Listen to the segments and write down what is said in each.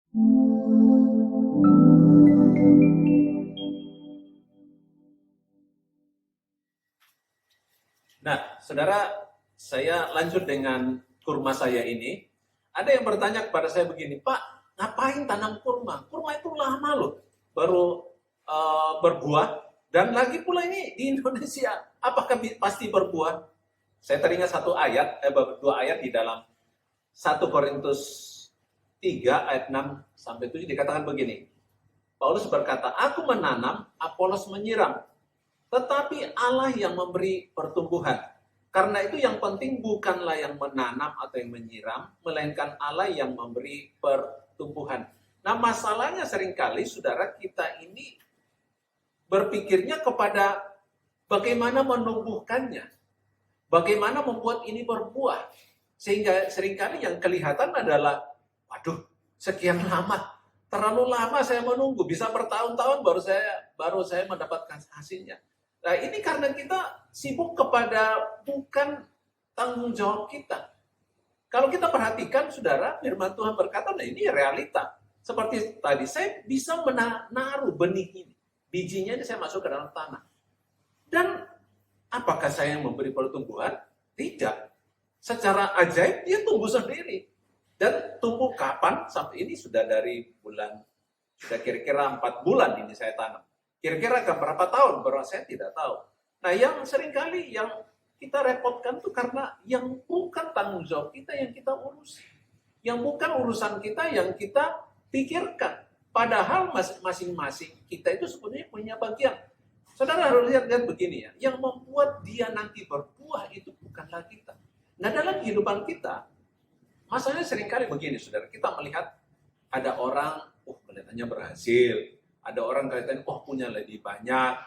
Nah, saudara, saya lanjut dengan kurma saya ini. Ada yang bertanya kepada saya begini, Pak, ngapain tanam kurma? Kurma itu lama loh, baru berbuah. Dan lagi pula ini di Indonesia, apakah pasti berbuah? Saya teringat dua ayat di dalam 1 Korintus 3 ayat 6 sampai 7 dikatakan begini. Paulus berkata, aku menanam, Apolos menyiram, tetapi Allah yang memberi pertumbuhan. Karena itu yang penting bukanlah yang menanam atau yang menyiram, melainkan Allah yang memberi pertumbuhan. Nah, masalahnya seringkali saudara kita ini berpikirnya kepada bagaimana menumbuhkannya, bagaimana membuat ini berbuah. Sehingga seringkali yang kelihatan adalah, waduh, sekian lama, terlalu lama saya menunggu, bisa bertahun-tahun baru saya mendapatkan hasilnya. Nah, ini karena kita sibuk kepada bukan tanggung jawab kita. Kalau kita perhatikan, saudara, firman Tuhan berkata, nah ini realita. Seperti tadi, saya bisa menaruh benih ini. Bijinya ini saya masuk ke dalam tanah. Dan apakah saya yang memberi pertumbuhan? Tidak. Secara ajaib, dia tumbuh sendiri. Dan tumbuh kapan? Sampai ini sudah dari sudah kira-kira 4 bulan ini saya tanam. Kira-kira akan berapa tahun? Baru saya tidak tahu. Nah, yang seringkali yang kita repotkan itu karena yang bukan tanggung jawab kita yang kita urus. Yang bukan urusan kita yang kita pikirkan. Padahal masing-masing kita itu sebenarnya punya bagian. Saudara harus lihat begini ya. Yang membuat dia nanti berbuah itu bukanlah kita. Nah, dalam kehidupan kita, masalahnya seringkali begini, saudara. Kita melihat ada orang, kelihatannya berhasil. Ada orang kelihatannya, punya lebih banyak.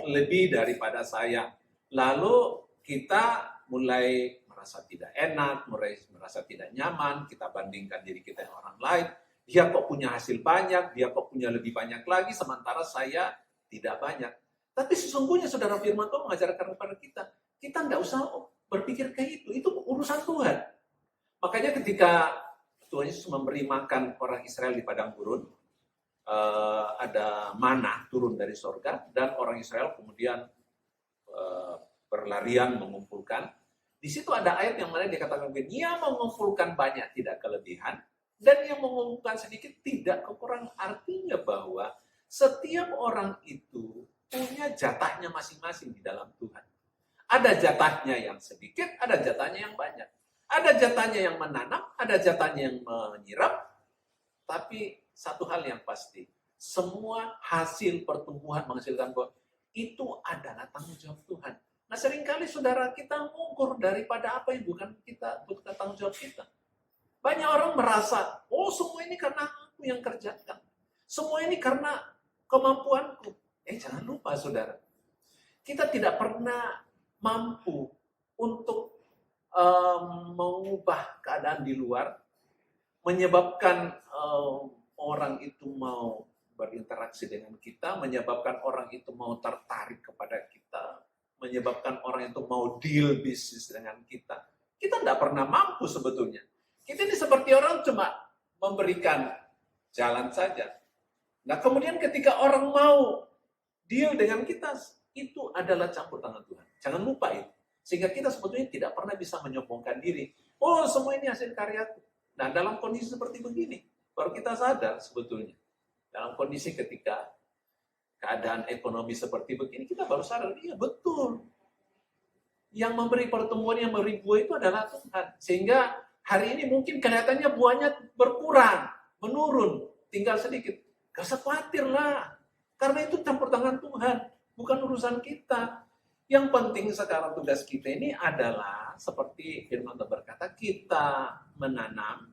Lebih daripada saya. Lalu kita mulai merasa tidak enak, mulai merasa tidak nyaman. Kita bandingkan diri kita dengan orang lain. Dia kok punya hasil banyak, dia kok punya lebih banyak lagi, sementara saya tidak banyak. Tapi sesungguhnya saudara firman Tuhan mengajarkan kepada kita tidak usah berpikir kayak itu urusan Tuhan. Makanya ketika Tuhan Yesus memberi makan orang Israel di padang gurun, ada mana turun dari sorga, dan orang Israel kemudian berlarian mengumpulkan. Di situ ada ayat yang mana dikatakan begini, ia mengumpulkan banyak tidak kelebihan, dan yang mengumpulkan sedikit tidak kekurangan. Artinya bahwa setiap orang itu punya jatahnya masing-masing di dalam Tuhan. Ada jatahnya yang sedikit, ada jatahnya yang banyak. Ada jatahnya yang menanam, ada jatahnya yang menyiram. Tapi satu hal yang pasti, semua hasil pertumbuhan menghasilkan buah itu adalah tanggung jawab Tuhan. Nah, seringkali saudara kita mengukur daripada apa yang bukan tanggung jawab kita. Banyak orang merasa, semua ini karena aku yang kerjakan. Semua ini karena kemampuanku. Jangan lupa saudara, kita tidak pernah mampu untuk mengubah keadaan di luar, menyebabkan orang itu mau berinteraksi dengan kita, menyebabkan orang itu mau tertarik kepada kita, menyebabkan orang itu mau deal bisnis dengan kita. Kita tidak pernah mampu sebetulnya. Kita ini seperti orang cuma memberikan jalan saja. Nah, kemudian ketika orang mau deal dengan kita, itu adalah campur tangan Tuhan. Jangan lupa itu. Sehingga kita sebetulnya tidak pernah bisa menyombongkan diri. Semua ini hasil karyaku. Nah, dalam kondisi seperti begini, baru kita sadar sebetulnya. Dalam kondisi ketika keadaan ekonomi seperti begini, kita baru sadar, iya betul. Yang memberi pertumbuhan, yang memberi buah itu adalah Tuhan. Sehingga hari ini mungkin kelihatannya buahnya berkurang, menurun, tinggal sedikit. Gak usah khawatir lah. Karena itu campur tangan Tuhan, bukan urusan kita. Yang penting sekarang tugas kita ini adalah seperti firman Tuhan berkata, kita menanam,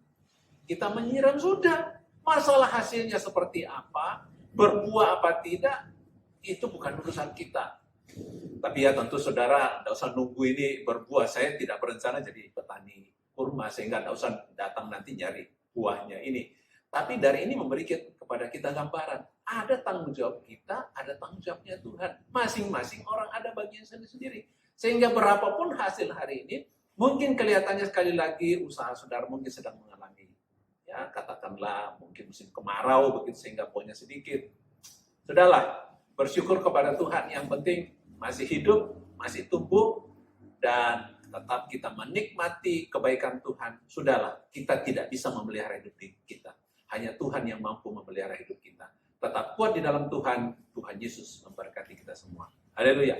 kita menyiram sudah. Masalah hasilnya seperti apa, berbuah apa tidak, itu bukan urusan kita. Tapi ya tentu saudara, tidak usah nunggu ini berbuah. Saya tidak berencana jadi petani kurma, sehingga tidak usah datang nanti nyari buahnya ini. Tapi dari ini memberikan kepada kita gambaran. Ada tanggung jawab kita, ada tanggung jawabnya Tuhan. Masing-masing orang ada bagian sendiri-sendiri. Sehingga berapapun hasil hari ini, mungkin kelihatannya sekali lagi usaha saudara mungkin sedang mengalami ya katakanlah mungkin musim kemarau begitu sehingga pohonnya sedikit. Sudahlah, bersyukur kepada Tuhan, yang penting masih hidup, masih tumbuh, dan tetap kita menikmati kebaikan Tuhan. Sudahlah, kita tidak bisa memelihara hidup kita. Hanya Tuhan yang mampu memelihara hidup kita. Tetap kuat di dalam Tuhan. Tuhan Yesus memberkati kita semua. Haleluya.